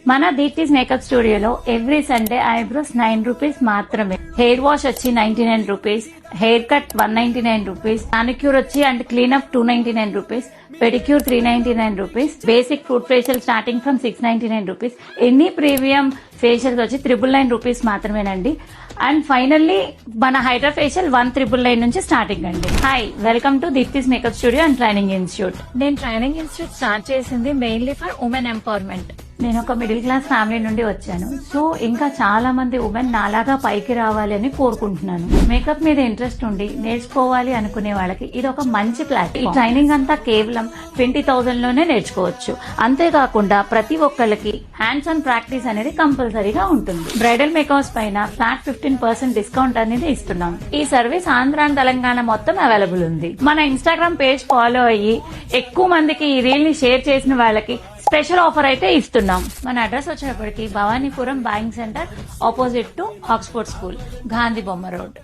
మన దీప్తిస్ మేకప్ స్టూడియోలో every Sunday eyebrows 9 rupees మాత్రమే. హెయిర్ వాష్ వచ్చి 99 rupees, haircut 199 rupees, manicure వచ్చి and cleanup 299 rupees, pedicure 399 rupees, basic food facial starting from 699 rupees, ఎన్ని premium facials వచ్చి 999 rupees మాత్రమేనండి. And finally మన hydra facial 1999 నుంచి స్టార్టింగ్ అండి. Hi, welcome to Deepti's makeup studio and training institute. నేను training institute start చేసింది mainly for women empowerment. నేను ఒక మిడిల్ క్లాస్ ఫ్యామిలీ నుండి వచ్చాను. సో ఇంకా చాలా మంది ఉమెన్ నాలాగా పైకి రావాలి అని కోరుకుంటున్నాను. మేకప్ మీద ఇంట్రెస్ట్ ఉండి నేర్చుకోవాలి అనుకునే వాళ్ళకి ఇది ఒక మంచి ప్లాట్ఫామ్. ఈ ట్రైనింగ్ అంతా కేవలం 20,000 లోనే నేర్చుకోవచ్చు. అంతేకాకుండా ప్రతి ఒక్కళ్ళకి హ్యాండ్స్ ఆన్ ప్రాక్టీస్ అనేది కంపల్సరీగా ఉంటుంది. బ్రైడల్ మేకప్స్ పైన ఫ్లాట్ 15% డిస్కౌంట్ అనేది ఇస్తున్నాం. ఈ సర్వీస్ ఆంధ్ర తెలంగాణ మొత్తం అవైలబుల్ ఉంది. మన ఇన్స్టాగ్రామ్ పేజ్ ఫాలో అయ్యి ఎక్కువ మందికి ఈ రీల్ ని షేర్ చేసిన వాళ్ళకి స్పెషల్ ఆఫర్ అయితే ఇస్తున్నాం. మన అడ్రస్ వచ్చేటప్పటికి Bhavanipuram bank centre opposite to Oxford school, Gandhi బొమ్మ రోడ్.